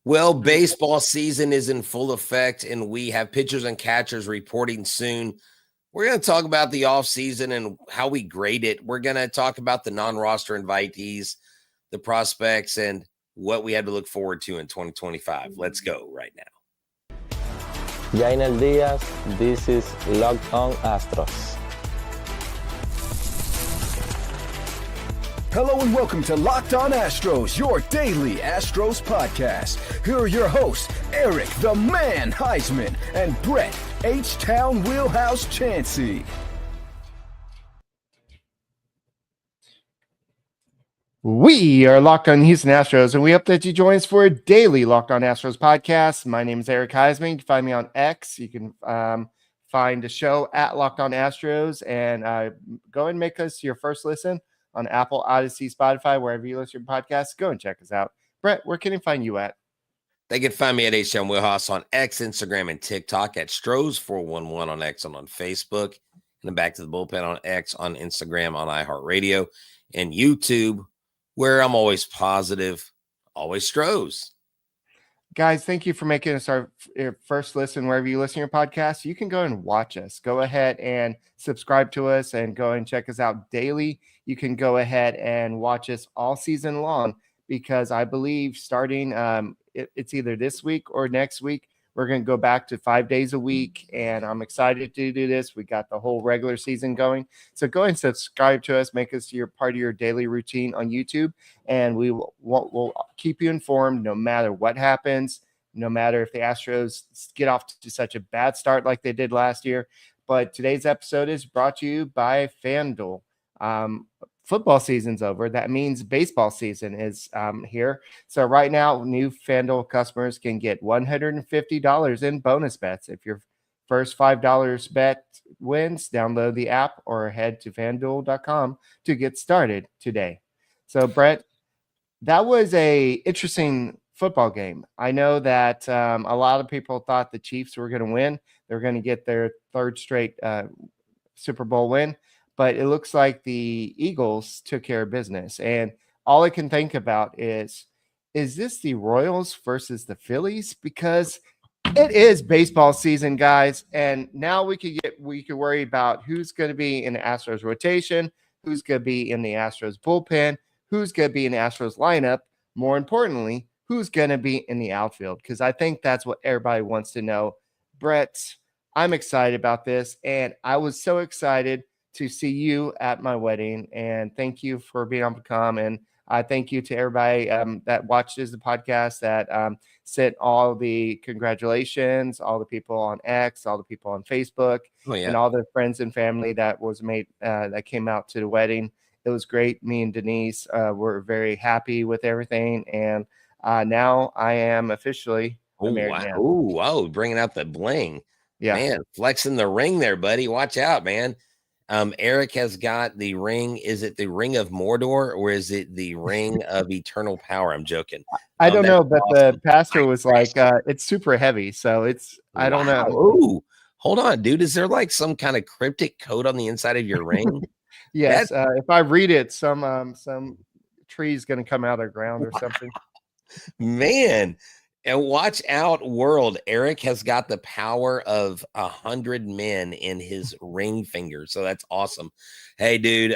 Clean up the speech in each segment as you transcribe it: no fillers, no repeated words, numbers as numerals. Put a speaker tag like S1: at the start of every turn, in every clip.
S1: Well, baseball season is in full effect, and we have pitchers and catchers reporting soon. We're going to talk about the offseason and how we grade it. We're going to talk about the non-roster invitees, the prospects, and what we have to look forward to in 2025. Let's go right now.
S2: Jainel Diaz, this is Locked On Astros.
S3: Hello and welcome to Locked On Astros, your daily Astros podcast. Here are your hosts, Eric the Man Heisman and Brett H-Town Wheelhouse Chansey.
S4: We are Locked On Houston Astros, and we hope that you join us for a daily Locked On Astros podcast. My name is Eric Heisman. You can find me on X. You can find the show at Locked On Astros, and go and make us your first listen on Apple, Odyssey, Spotify, wherever you listen to your podcasts. Go and check us out. Brett, where can they find you at?
S1: They can find me at H-Town Wheelhouse on X, Instagram, and TikTok, at Stros411 on X and on Facebook, and then Back to the Bullpen on X, on Instagram, on iHeartRadio, and YouTube, where I'm always positive, always Stros.
S4: Guys, thank you for making us our first listen wherever you listen to your podcast. You can go and watch us. Go ahead and subscribe to us and go and check us out daily. You can go ahead and watch us all season long, because I believe starting it's either this week or next week, we're going to go back to 5 days a week, and I'm excited to do this. We got the whole regular season going. So go and subscribe to us. Make us your part of your daily routine on YouTube, and we'll keep you informed no matter what happens, no matter if the Astros get off to such a bad start like they did last year. But today's episode is brought to you by FanDuel. Football season's over. That means baseball season is here. So right now, new FanDuel customers can get $150 in bonus bets. If your first $5 bet wins, download the app or head to FanDuel.com to get started today. So, Brett, that was a interesting football game. I know that a lot of people thought the Chiefs were going to win. They're going to get their third straight Super Bowl win. But it looks like the Eagles took care of business. And all I can think about is this the Royals versus the Phillies? Because it is baseball season, guys. And now we could worry about who's going to be in the Astros rotation, who's going to be in the Astros bullpen, who's going to be in the Astros lineup. More importantly, who's going to be in the outfield? Because I think that's what everybody wants to know. Brett, I'm excited about this. And I was so excited to see you at my wedding, and thank you for being able to come. And thank you to everybody that watches the podcast, that sent all the congratulations, all the people on X, all the people on Facebook, and all the friends and family that was made that came out to the wedding. It was great. Me and Denise were very happy with everything, and now I am officially a married man.
S1: Oh, bringing out the bling. Yeah, man, flexing the ring there, buddy. Watch out, man. Eric has got the ring. Is it the Ring of Mordor, or is it the Ring of Eternal Power? I'm joking.
S4: I don't know, but awesome. The pastor was like, it's super heavy. So I don't know.
S1: Ooh, hold on, dude. Is there like some kind of cryptic code on the inside of your ring?
S4: Yes. If I read it, some tree is going to come out of the ground or something.
S1: Man. And watch out, world. Eric has got the power of 100 men in his ring finger. So that's awesome. Hey, dude,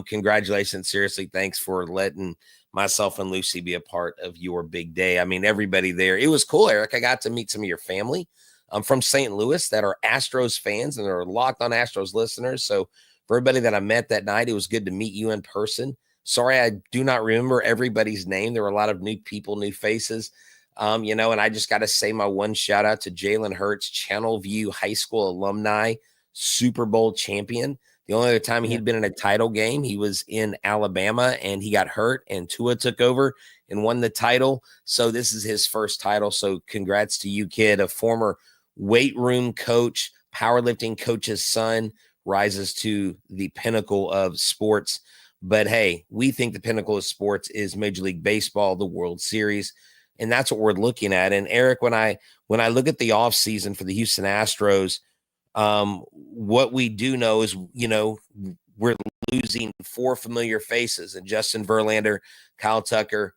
S1: congratulations. Seriously, thanks for letting myself and Lucy be a part of your big day. I mean, everybody there. It was cool, Eric. I got to meet some of your family from St. Louis that are Astros fans and are Locked On Astros listeners. So for everybody that I met that night, it was good to meet you in person. Sorry, I do not remember everybody's name. There were a lot of new people, new faces. And I just got to say my one shout out to Jalen Hurts, Channelview High School alumni, Super Bowl champion. The only other time he'd been in a title game, he was in Alabama, and he got hurt, and Tua took over and won the title. So this is his first title. So congrats to you, kid. A former weight room coach, powerlifting coach's son, rises to the pinnacle of sports. But hey, we think the pinnacle of sports is Major League Baseball, the World Series. And that's what we're looking at. And Eric, when I look at the offseason for the Houston Astros, what we do know is, we're losing four familiar faces, and Justin Verlander, Kyle Tucker,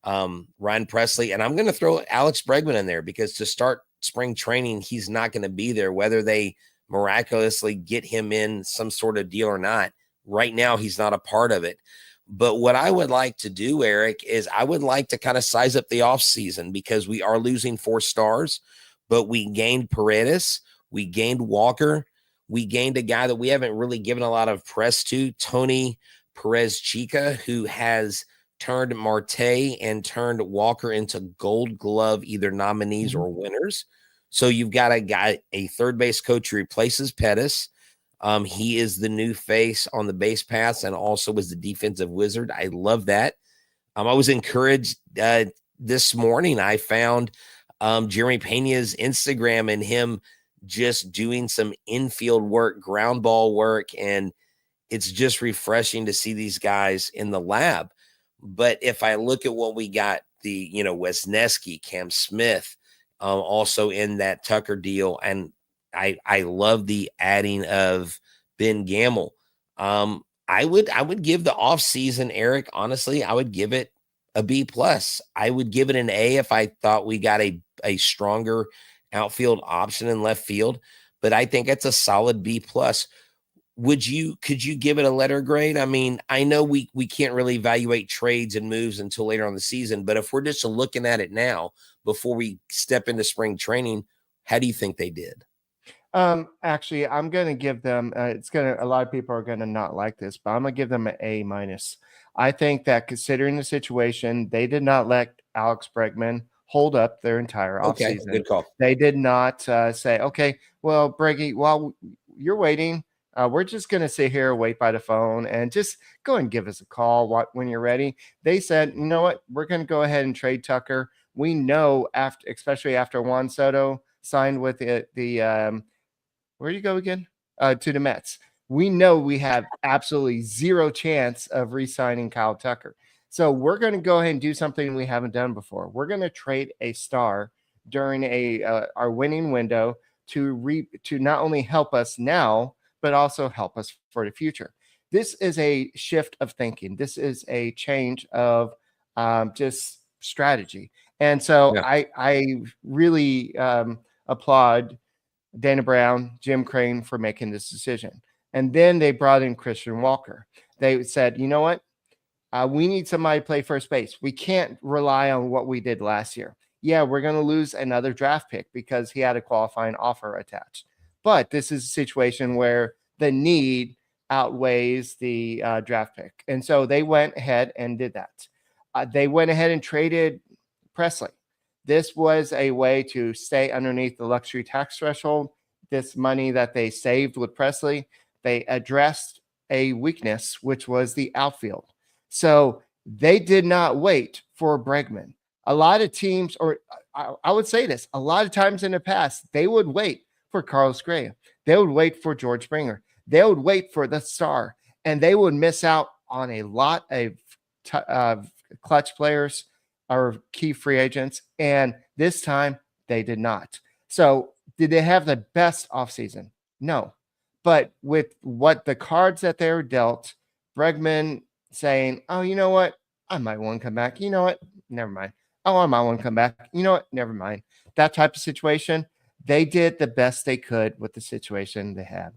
S1: Ryan Presley, and I'm going to throw Alex Bregman in there because to start spring training, he's not going to be there, whether they miraculously get him in some sort of deal or not. Right now, he's not a part of it. But what I would like to do, Eric, is I would like to kind of size up the offseason because we are losing 4 stars, but we gained Paredes, we gained Walker, we gained a guy that we haven't really given a lot of press to, Tony Perez Chica, who has turned Marte and turned Walker into Gold Glove either nominees or winners. So you've got a third base coach who replaces Pettis. He is the new face on the base paths and also was the defensive wizard. I love that. I was encouraged this morning. I found Jeremy Pena's Instagram and him just doing some infield work, ground ball work, and it's just refreshing to see these guys in the lab. But if I look at what we got, the Wesneski, Cam Smith, also in that Tucker deal, and I love the adding of Ben Gamble. I would give the offseason, Eric, honestly, I would give it a B+. I would give it an A if I thought we got a stronger outfield option in left field, but I think it's a solid B+. Could you give it a letter grade? I mean, I know we can't really evaluate trades and moves until later on the season, but if we're just looking at it now before we step into spring training, how do you think they did?
S4: Actually, I'm going to give them, a lot of people are going to not like this, but I'm going to give them an A-. I think that considering the situation, they did not let Alex Bregman hold up their entire offseason.
S1: Good call.
S4: They did not say, okay, well, Breggy, while you're waiting, we're just going to sit here, wait by the phone, and just go and give us a call when you're ready. They said, you know what, we're going to go ahead and trade Tucker. We know, especially after Juan Soto signed with the where do you go again? To the Mets. We know we have absolutely zero chance of re-signing Kyle Tucker. So we're going to go ahead and do something we haven't done before. We're going to trade a star during our winning window to not only help us now, but also help us for the future. This is a shift of thinking. This is a change of just strategy. And so yeah. I really applaud Dana Brown, Jim Crane for making this decision. And then they brought in Christian Walker. They said, you know what? We need somebody to play first base. We can't rely on what we did last year. Yeah, we're going to lose another draft pick because he had a qualifying offer attached. But this is a situation where the need outweighs the draft pick. And so they went ahead and did that. They went ahead and traded Presley. This was a way to stay underneath the luxury tax threshold. This money that they saved with Presley, they addressed a weakness, which was the outfield. So they did not wait for Bregman. A lot of teams, or I would say this, a lot of times in the past, they would wait for Carlos Correa. They would wait for George Springer. They would wait for the star, and they would miss out on a lot of clutch players or key free agents. And this time they did not. So did they have the best offseason? No. But with what the cards that they were dealt, Bregman saying, oh, you know what? I might want to come back. You know what? Never mind. Oh, I might want to come back. You know what? Never mind. That type of situation, they did the best they could with the situation they had.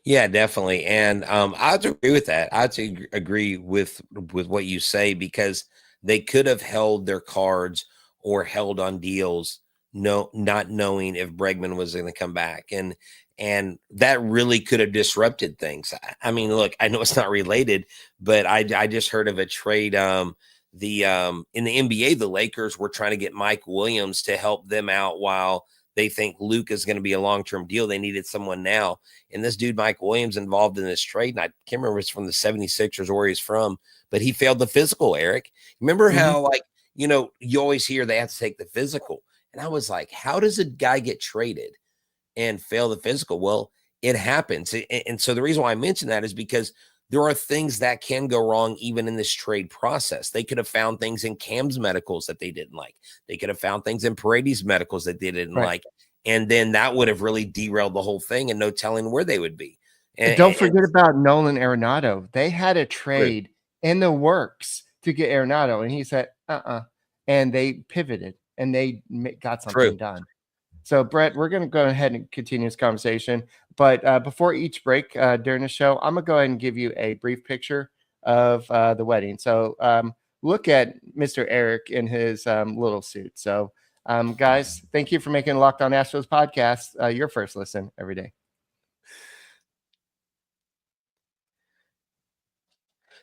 S1: Yeah, definitely. And I have to agree with that. I have to agree with what you say, because they could have held their cards or held on deals, not knowing if Bregman was going to come back. And that really could have disrupted things. I mean, look, I know it's not related, but I just heard of a trade. In the NBA, the Lakers were trying to get Mike Williams to help them out while they think Luke is going to be a long-term deal. They needed someone now. And this dude, Mike Williams, involved in this trade. And I can't remember if it's from the 76ers or where he's from, but he failed the physical, Eric. Remember how, you always hear they have to take the physical. And I was like, how does a guy get traded and fail the physical? Well, it happens. And so the reason why I mention that is because there are things that can go wrong even in this trade process. They could have found things in Cam's medicals that they didn't like. They could have found things in Paredes' medicals that they didn't like. And then that would have really derailed the whole thing and no telling where they would be. And
S4: don't forget about Nolan Arenado. They had a trade in the works to get Arenado. And he said, And they pivoted and they got
S1: True.
S4: something done. So, Brett, we're going to go ahead and continue this conversation. But before each break during the show, I'm going to go ahead and give you a brief picture of the wedding. So, look at Mr. Eric in his little suit. So, guys, thank you for making Locked On Astros podcast your first listen every day.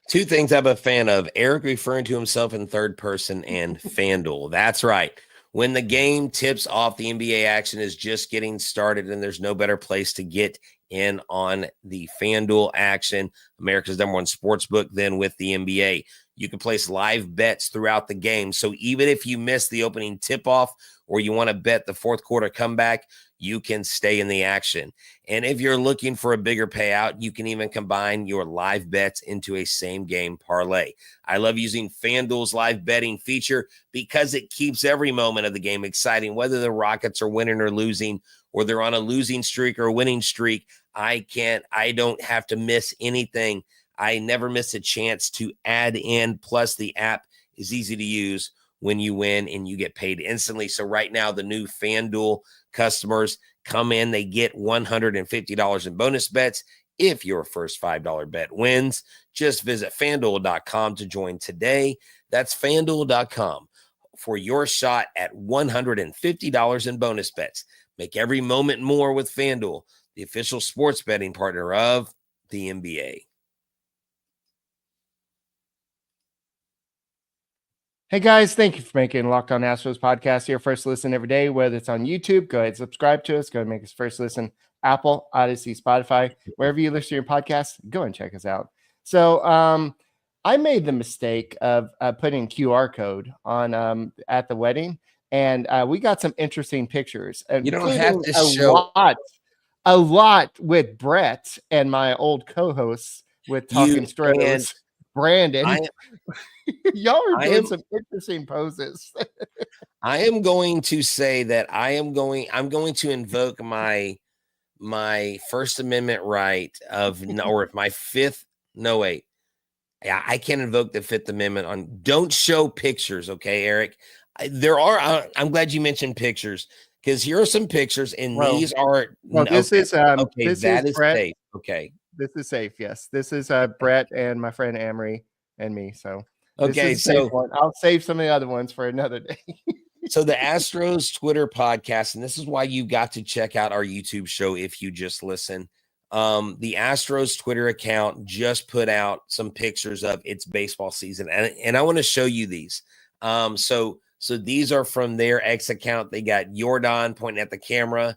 S1: Two things I'm a fan of: Eric referring to himself in third person and FanDuel. That's right. When the game tips off, the NBA action is just getting started, and there's no better place to get in on the FanDuel action, America's #1 sports book, than with the NBA. You can place live bets throughout the game. So even if you miss the opening tip-off or you want to bet the fourth quarter comeback, you can stay in the action. And if you're looking for a bigger payout, you can even combine your live bets into a same-game parlay. I love using FanDuel's live betting feature because it keeps every moment of the game exciting, whether the Rockets are winning or losing, or they're on a losing streak or a winning streak. I don't have to miss anything. I never miss a chance to add in. Plus, the app is easy to use when you win and you get paid instantly. So right now, the new FanDuel customers come in, they get $150 in bonus bets if your first $5 bet wins. Just visit FanDuel.com to join today. That's FanDuel.com for your shot at $150 in bonus bets. Make every moment more with FanDuel, the official sports betting partner of the NBA.
S4: Hey guys, thank you for making Locked On Astros podcast your first listen every day. Whether it's on YouTube, go ahead and subscribe to us. Go ahead and make us first listen. Apple, Odyssey, Spotify, wherever you listen to your podcast, go and check us out. So I made the mistake of putting QR code on at the wedding, and we got some interesting pictures.
S1: You don't have to show
S4: a lot with Brett and my old co-hosts with Talking Stros, Brandon. Y'all are doing some interesting poses.
S1: I am going to say that I'm going to invoke my First Amendment right of or my fifth. No, wait. Yeah, I can't invoke the Fifth Amendment on don't show pictures. Okay, Eric. I'm glad you mentioned pictures because here are some pictures, and these are.
S4: This is
S1: okay.
S4: This
S1: that is
S4: Brett.
S1: safe. Okay.
S4: This is safe. Yes, this is Brett and my friend Amory and me. So.
S1: Okay, so
S4: I'll save some of the other ones for another day.
S1: So the Astros Twitter podcast, and this is why you got to check out our YouTube show if you just listen. The Astros Twitter account just put out some pictures of its baseball season, and I want to show you these. So these are from their X account. They got Jordan pointing at the camera,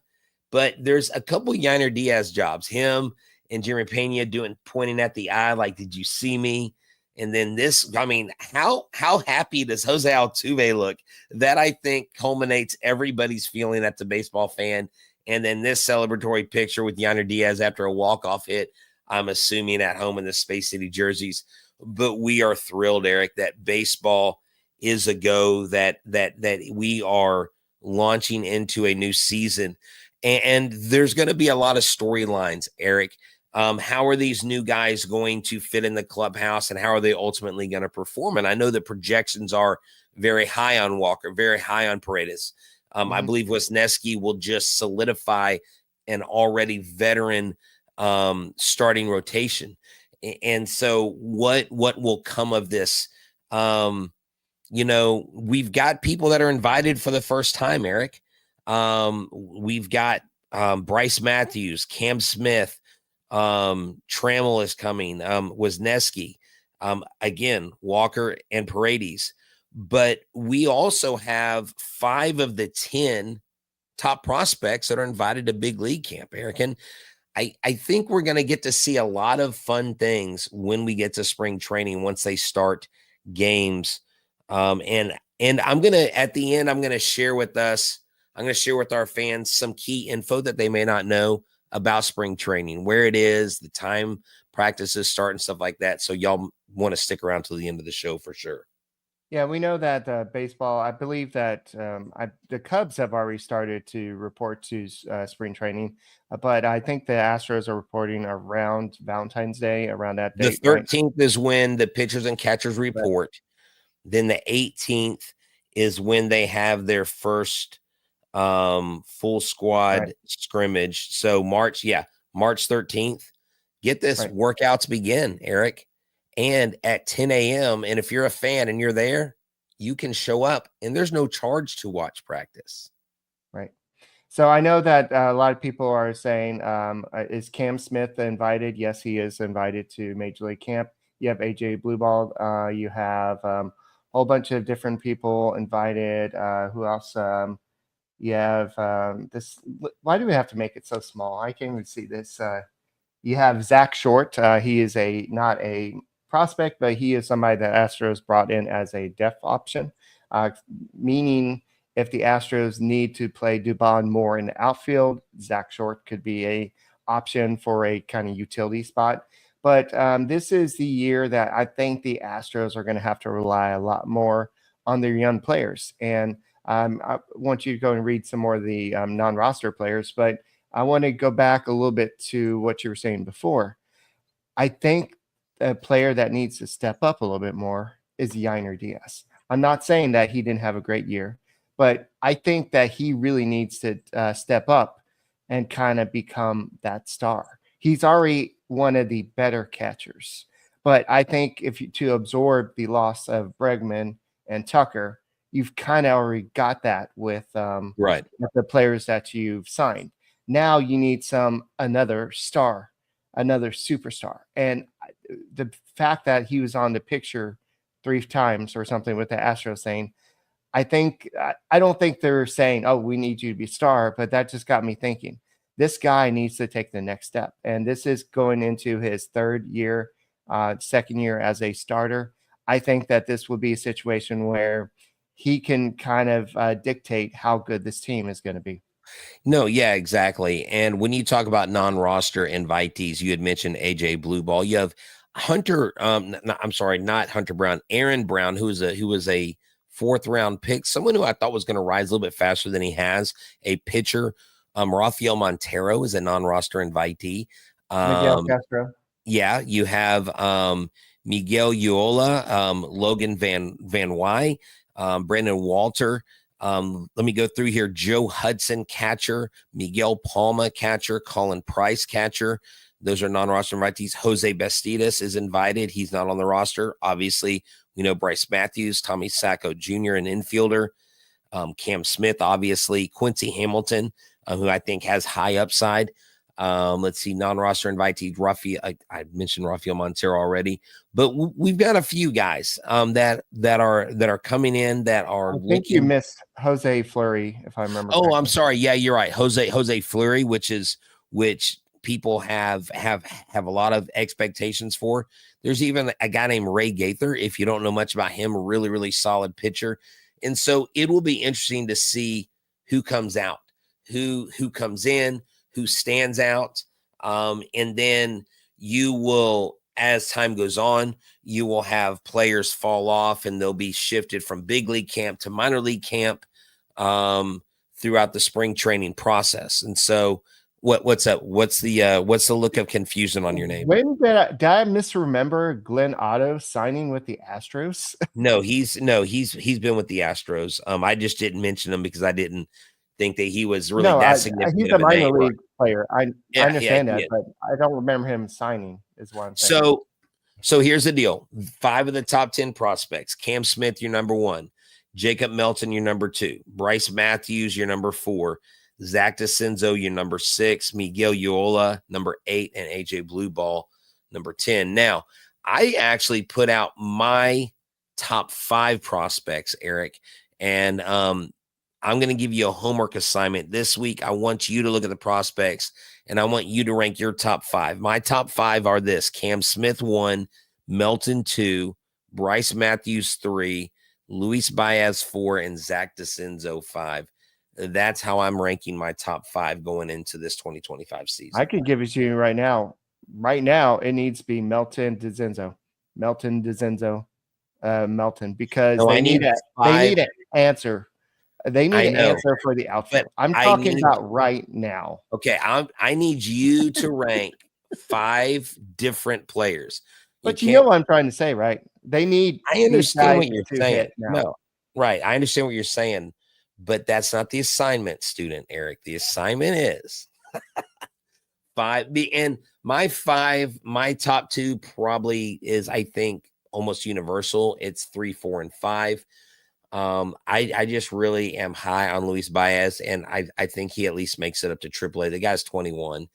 S1: but there's a couple Yainer Diaz jobs. Him and Jeremy Pena pointing at the eye, like, did you see me? And then this, I mean, how happy does Jose Altuve look? That, I think, culminates everybody's feeling at the baseball fan. And then this celebratory picture with Yainer Diaz after a walk-off hit, I'm assuming at home in the Space City jerseys. But we are thrilled, Eric, that baseball is a go, that we are launching into a new season. And there's going to be a lot of storylines, Eric. How are these new guys going to fit in the clubhouse, and how are they ultimately going to perform? And I know the projections are very high on Walker, very high on Paredes. I believe Wisniewski will just solidify an already veteran starting rotation. And so what will come of this? We've got people that are invited for the first time, Eric. We've got Bryce Matthews, Cam Smith, Trammell is coming, Wisniewski, again, Walker and Paredes. But we also have 5 of the 10 top prospects that are invited to big league camp, Eric. And I think we're going to get to see a lot of fun things when we get to spring training once they start games. And I'm going to, at the end, I'm going to share with our fans some key info that they may not know about spring training, where it is, the time practices start and stuff like that. So y'all want to stick around till the end of the show for sure.
S4: Yeah, we know that baseball, I believe that the Cubs have already started to report to spring training, but I think the Astros are reporting around Valentine's Day, around that date.
S1: The 13th is when the pitchers and catchers report. Then the 18th is when they have their first full squad scrimmage. So March 13th. Get this, workouts begin, Eric, and at 10 a.m. And if you're a fan and you're there, you can show up, and there's no charge to watch practice.
S4: Right. So I know that a lot of people are saying, is Cam Smith invited? Yes, he is invited to Major League Camp. You have AJ Blueball. You have a whole bunch of different people invited. Who else? You have this. Why do we have to make it so small? I can't even see this. You have Zach Short. He is not a prospect, but he is somebody that Astros brought in as a depth option, meaning if the Astros need to play Dubon more in the outfield, Zach Short could be a option for a kind of utility spot. But this is the year that I think the Astros are going to have to rely a lot more on their young players. And I want you to go and read some more of the non-roster players, but I want to go back a little bit to what you were saying before. I think a player that needs to step up a little bit more is Yainer Diaz. I'm not saying that he didn't have a great year, but I think that he really needs to step up and kind of become that star. He's already one of the better catchers, but I think to absorb the loss of Bregman and Tucker, you've kind of already got that with the players that you've signed. Now you need another star, another superstar. And the fact that he was on the picture 3 times or something with the Astros saying, I don't think they're saying, oh, we need you to be a star, but that just got me thinking. This guy needs to take the next step. And this is going into his 3rd year, 2nd year as a starter. I think that this will be a situation where he can kind of dictate how good this team is going to be.
S1: No, yeah, exactly. And when you talk about non-roster invitees, you had mentioned AJ Blueball. You have Hunter. Not Hunter Brown. Aaron Brown, who was a 4th round pick, someone who I thought was going to rise a little bit faster than he has. A pitcher. Rafael Montero is a non-roster invitee.
S4: Miguel Castro.
S1: Yeah, you have Miguel Uola, Logan Van Wy, Brandon Walter. Let me go through here. Joe Hudson, catcher. Miguel Palma, catcher. Colin Price, catcher. Those are non-roster invitees. Jose Bastidas is invited. He's not on the roster. Obviously, we know Bryce Matthews, Tommy Sacco Jr., an infielder. Cam Smith, obviously. Quincy Hamilton, who I think has high upside. Let's see, non-roster invitees. I mentioned Rafael Montero already, but we've got a few guys that are coming in that are.
S4: I think you missed Jose Fleury, if I remember.
S1: Oh, correctly. I'm sorry. Yeah, you're right. Jose Fleury, which people have a lot of expectations for. There's even a guy named Ray Gaither. If you don't know much about him, a really, really solid pitcher. And so it will be interesting to see who comes out, who comes in, who stands out. And then you will, as time goes on, you will have players fall off and they'll be shifted from big league camp to minor league camp throughout the spring training process. And so what's up? What's the look of confusion on your name?
S4: When did I misremember Glenn Otto signing with the Astros?
S1: No, he's been with the Astros. I just didn't mention him because I didn't think that he was really that significant.
S4: He's a minor league player. I understand that, but I don't remember him signing is what I'm saying.
S1: So here's the deal. 5 of the top 10 prospects. Cam Smith, your number 1. Jacob Melton, your number 2. Bryce Matthews, your number 4. Zach DeCenzo, your number 6. Miguel Uola, number 8. And AJ Blueball, number 10. Now, I actually put out my top 5 prospects, Eric, and I'm going to give you a homework assignment this week. I want you to look at the prospects, and I want you to rank your top 5. My top 5 are this: Cam Smith 1, Melton 2, Bryce Matthews 3, Luis Baez 4, and Zach DeCenzo 5. That's how I'm ranking my top 5 going into this 2025 season.
S4: I can give it to you right now. Right now, it needs to be Melton DeCenzo, Melton, because they need an answer. They need an answer for the outfield. I'm talking about right now.
S1: Okay, I need you to rank 5 different players.
S4: But you know what I'm trying to say, right? They need
S1: I
S4: these
S1: understand
S4: guys
S1: what you're
S4: to
S1: saying.
S4: hit now.
S1: No, right. I understand what you're saying, but that's not the assignment, student Eric. The assignment is my top two probably is, I think, almost universal. It's 3, 4, and 5. I just really am high on Luis Baez, and I think he at least makes it up to AAA. The guy's 21.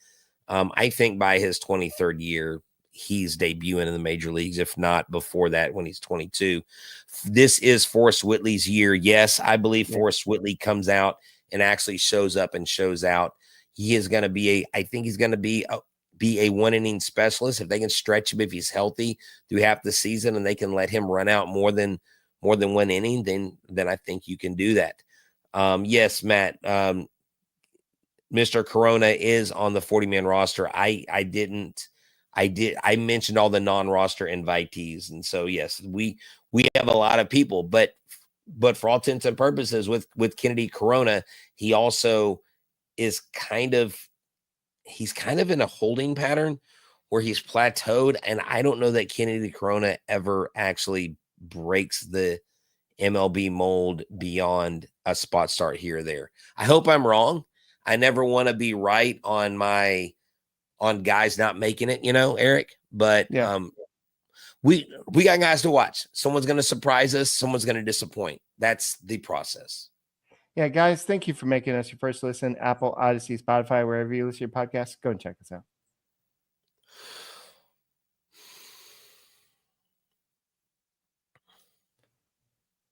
S1: I think by his 23rd year, he's debuting in the major leagues, if not before that, when he's 22. This is Forrest Whitley's year. Yes, I believe Forrest Whitley comes out and actually shows up and shows out. He is going to be I think he's going to be a one-inning specialist. If they can stretch him, if he's healthy through half the season, and they can let him run out more than one inning, then I think you can do that. Yes, Matt, Mr. Corona is on the 40-man roster. I mentioned all the non-roster invitees. And so, yes, we have a lot of people, but for all intents and purposes with Kennedy Corona, he also is he's kind of in a holding pattern where he's plateaued. And I don't know that Kennedy Corona ever actually breaks the MLB mold beyond a spot start here or there. I hope I'm wrong. I never want to be right on guys not making it, Eric, but we got guys to watch. Someone's going to surprise us. Someone's going to disappoint. That's the process.
S4: Yeah, guys, thank you for making us your first listen. Apple, Odyssey, Spotify, wherever you listen to your podcast, go and check us out.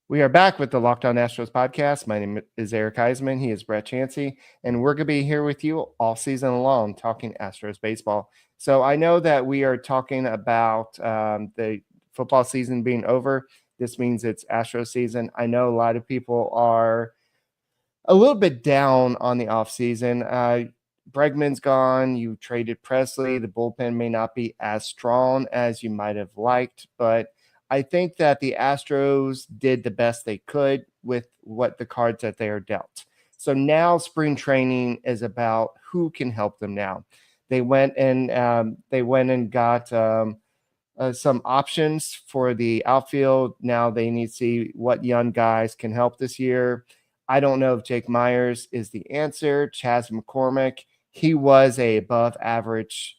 S4: We are back with the Locked On Astros podcast. My name is Eric Heisman. He is Brett Chansey, and we're going to be here with you all season long talking Astros baseball. So I know that we are talking about the football season being over. This means it's Astros season. I know a lot of people are a little bit down on the offseason. Bregman's gone. You traded Presley. The bullpen may not be as strong as you might have liked, but I think that the Astros did the best they could with the cards that they are dealt. So now spring training is about who can help them now. They went and got some options for the outfield. Now they need to see what young guys can help this year. I don't know if Jake Myers is the answer. Chas McCormick, he was a above average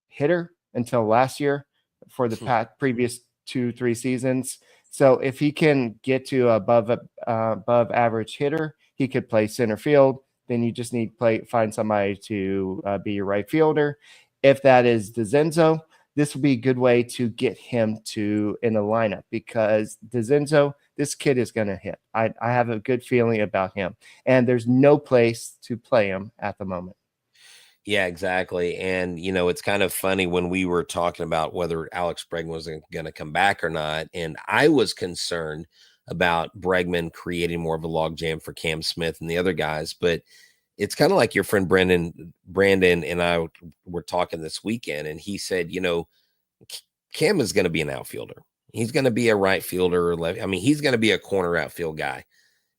S4: hitter until last year for the previous 2-3 seasons. So if he can get to above average hitter, he could play center field. Then you just need to find somebody to be your right fielder. If that is DeZenzo, this will be a good way to get him in the lineup, because DeZenzo, this kid is going to hit. I have a good feeling about him, and there's no place to play him at the moment.
S1: Yeah, exactly. And, it's kind of funny when we were talking about whether Alex Bregman was going to come back or not. And I was concerned about Bregman creating more of a logjam for Cam Smith and the other guys. But it's kind of like your friend Brandon and I were talking this weekend, and he said, Cam is going to be an outfielder. He's going to be a right fielder or left. I mean, he's going to be a corner outfield guy.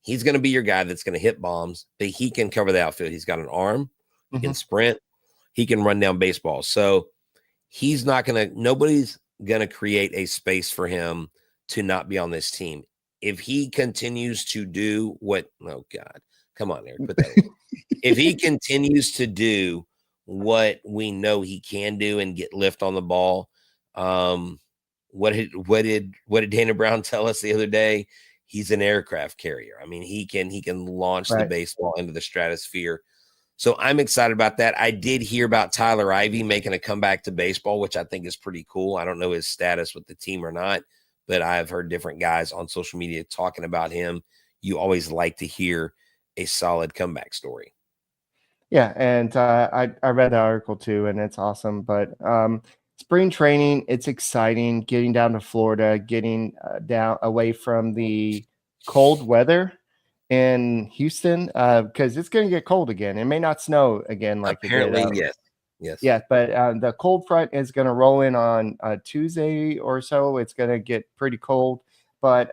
S1: He's going to be your guy that's going to hit bombs, but he can cover the outfield. He's got an arm. He can sprint. He can run down baseballs. So nobody's going to create a space for him to not be on this team. If he continues to do oh God, come on, Eric, put that in. If he continues to do what we know he can do and get lift on the ball, what did Dana Brown tell us the other day? He's an aircraft carrier. I mean, he can launch the baseball into the stratosphere. So I'm excited about that. I did hear about Tyler Ivey making a comeback to baseball, which I think is pretty cool. I don't know his status with the team or not, but I've heard different guys on social media talking about him. You always like to hear a solid comeback story.
S4: Yeah, and I read the article too, and it's awesome. But spring training, it's exciting. Getting down to Florida, getting down away from the cold weather in Houston, because it's going to get cold again. It may not snow again like
S1: apparently
S4: it did.
S1: Yes.
S4: Yeah, but the cold front is going to roll in on Tuesday or so. It's going to get pretty cold, but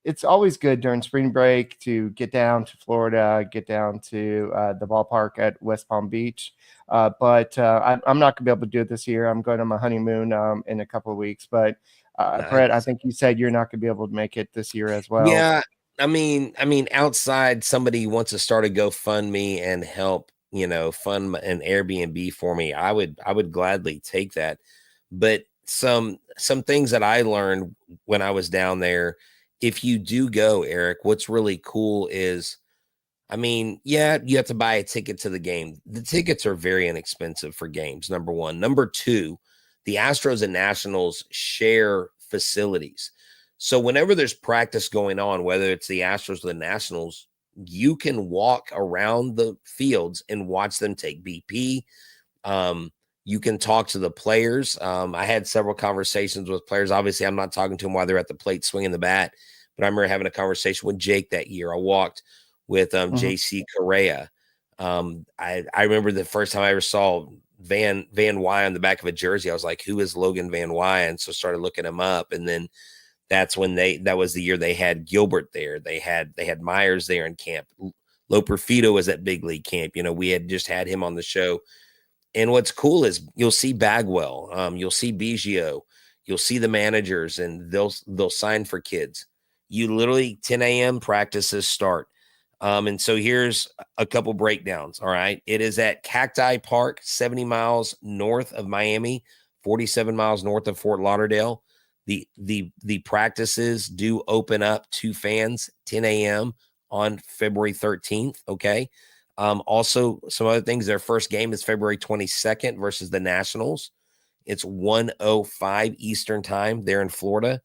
S4: it's always good during spring break to get down to Florida, get down to the ballpark at West Palm Beach. But I'm not going to be able to do it this year. I'm going on my honeymoon in a couple of weeks. But Brett, I
S1: Nice.
S4: think you said you're not going to be able to make it this year as well.
S1: Yeah, I mean, outside somebody wants to start a GoFundMe and help, fund an Airbnb for me. I would gladly take that. But some things that I learned when I was down there, if you do go, Eric, what's really cool is, I mean, yeah, you have to buy a ticket to the game. The tickets are very inexpensive for games, number one. Number two, the Astros and Nationals share facilities. So whenever there's practice going on, whether it's the Astros or the Nationals, you can walk around the fields and watch them take BP. You can talk to the players. I had several conversations with players. Obviously, I'm not talking to them while they're at the plate swinging the bat, but I remember having a conversation with Jake that year. I walked with JC Correa. I remember the first time I ever saw Van Wy on the back of a jersey. I was like, who is Logan Van Wy? And so started looking him up. And then that's when that was the year they had Gilbert there. They had Myers there in camp. Loper Fido was at big league camp. We had just had him on the show. And what's cool is you'll see Bagwell, you'll see Biggio, you'll see the managers, and they'll sign for kids. You literally 10 a.m. practices start. And so here's a couple breakdowns. All right. It is at Cacti Park, 70 miles north of Miami, 47 miles north of Fort Lauderdale. The practices do open up to fans 10 a.m. on February 13th. Okay. Also, some other things. Their first game is February 22nd versus the Nationals. It's 1:05 Eastern time there in Florida.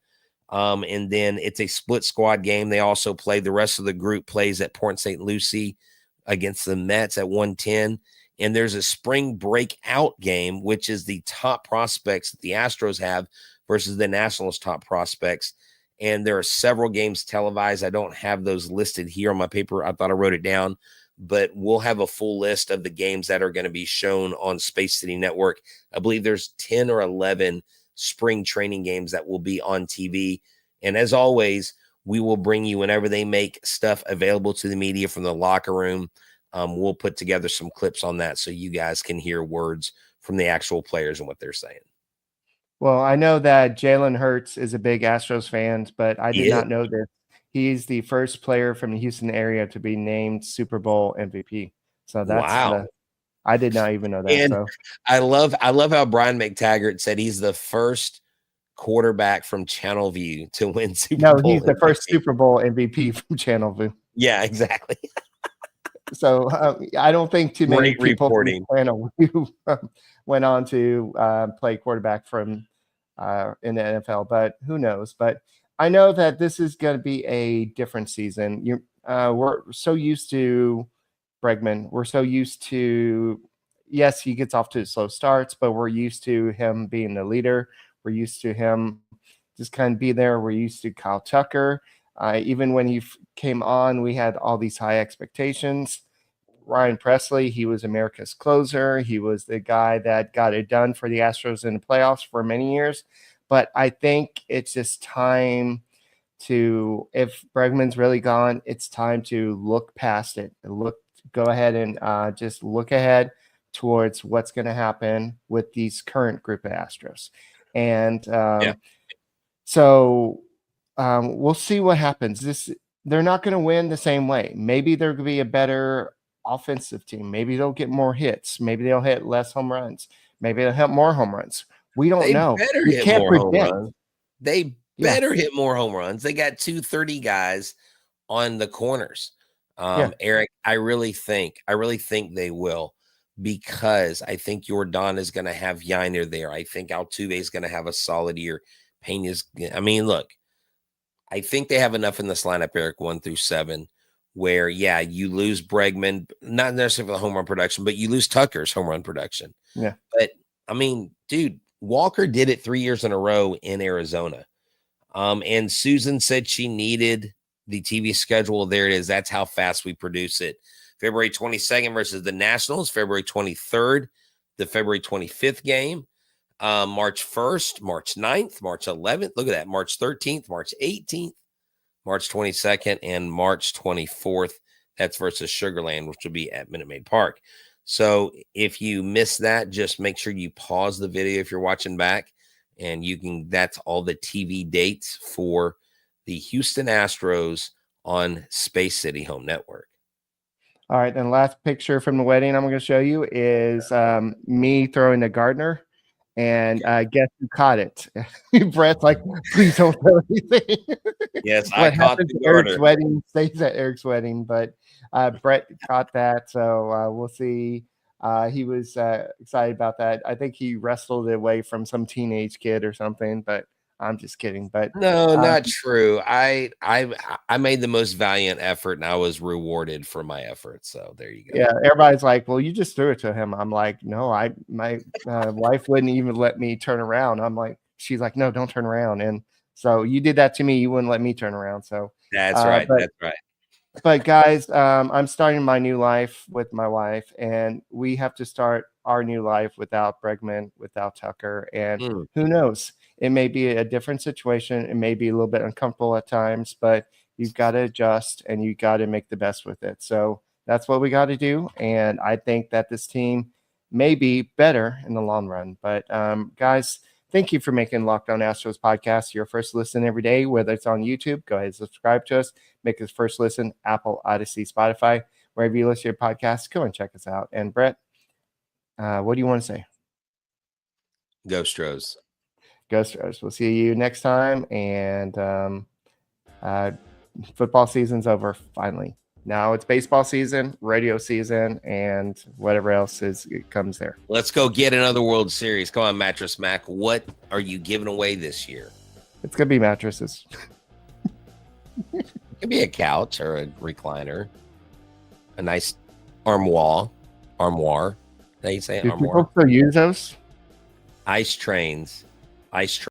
S1: And then it's a split squad game. They also play, the rest of the group plays at Port St. Lucie against the Mets at 1:10. And there's a spring breakout game, which is the top prospects that the Astros have versus the Nationals' top prospects. And there are several games televised. I don't have those listed here on my paper. I thought I wrote it down, but we'll have a full list of the games that are going to be shown on Space City Network. I believe there's 10 or 11 spring training games that will be on TV. And as always, we will bring you whenever they make stuff available to the media from the locker room. We'll put together some clips on that so you guys can hear words from the actual players and what they're saying.
S4: Well, I know that Jalen Hurts is a big Astros fan, but I did not know this. He's the first player from the Houston area to be named Super Bowl MVP. So that's I did not even know that.
S1: And
S4: so
S1: I love how Brian McTaggart said he's the first quarterback from Channel View to win Super Bowl.
S4: No, he's the first Super Bowl MVP from Channel View.
S1: Yeah, exactly.
S4: So I don't think too many people
S1: reporting.
S4: from Channel View went on to play quarterback from in the NFL, but who knows? But I know that this is going to be a different season. We're so used to Bregman. We're so used to, yes, he gets off to slow starts, but we're used to him being the leader. We're used to him just kind of be there. We're used to Kyle Tucker. Even when he came on, we had all these high expectations. Ryan Presley, he was America's closer. He was the guy that got it done for the Astros in the playoffs for many years. But I think it's just time to, if Bregman's really gone, it's time to look past it and go ahead and just look ahead towards what's going to happen with these current group of Astros. And so we'll see what happens. They're not going to win the same way. Maybe they're going to be a better offensive team. Maybe they'll get more hits. Maybe they'll hit less home runs. Maybe they'll hit more home runs. We don't know. We can't predict.
S1: They better hit more home runs. They got 230 guys on the corners. Eric, I really think they will, because I think Jordan is going to have Yiner there. I think Altuve is going to have a solid year. Pena's, I mean, look, I think they have enough in this lineup, Eric, 1 through 7, where, you lose Bregman, not necessarily for the home run production, but you lose Tucker's home run production.
S4: Yeah.
S1: But, I mean, dude, Walker did it 3 years in a row in Arizona. And Susan said she needed the TV schedule. There it is. That's how fast we produce it. February 22nd versus the Nationals. February 23rd, the February 25th game. March 1st, March 9th, March 11th. Look at that. March 13th, March 18th, March 22nd and March 24th. That's versus Sugarland, which will be at Minute Maid Park. So if you miss that, just make sure you pause the video if you're watching back, and that's all the TV dates for the Houston Astros on Space City Home Network.
S4: All right, then last picture from the wedding I'm going to show you is me throwing the gardener, and guess who caught it? Brett's like, please don't throw anything.
S1: Yes, I caught the
S4: Eric's
S1: garter.
S4: wedding stays at Eric's wedding, but Brett caught that, so we'll see. He was excited about that. I think he wrestled it away from some teenage kid or something, but I'm just kidding. But
S1: No, not true. I made the most valiant effort, and I was rewarded for my effort. So there you go.
S4: Yeah, everybody's like, "Well, you just threw it to him." I'm like, "No, my wife wouldn't even let me turn around." I'm like, she's like, "No, don't turn around." And so you did that to me. You wouldn't let me turn around. So
S1: That's right. That's right.
S4: But guys, I'm starting my new life with my wife, and we have to start our new life without Bregman, without Tucker. And who knows? It may be a different situation. It may be a little bit uncomfortable at times, but you've got to adjust and you got to make the best with it. So that's what we got to do. And I think that this team may be better in the long run. But guys, thank you for making Locked On Astros podcast your first listen every day, whether it's on YouTube. Go ahead and subscribe to us. Make us first listen, Apple, Odyssey, Spotify, wherever you listen to your podcasts. Go and check us out. And Brett, what do you want to say?
S1: Go Stros.
S4: Go Stros. We'll see you next time. And football season's over finally. Now it's baseball season, radio season, and whatever else comes there.
S1: Let's go get another World Series. Come on, Mattress Mac. What are you giving away this year?
S4: It's going to be mattresses.
S1: It could be a couch or a recliner. A nice armoire. How you say
S4: Do
S1: armoire?
S4: people still use those?
S1: Ice trains.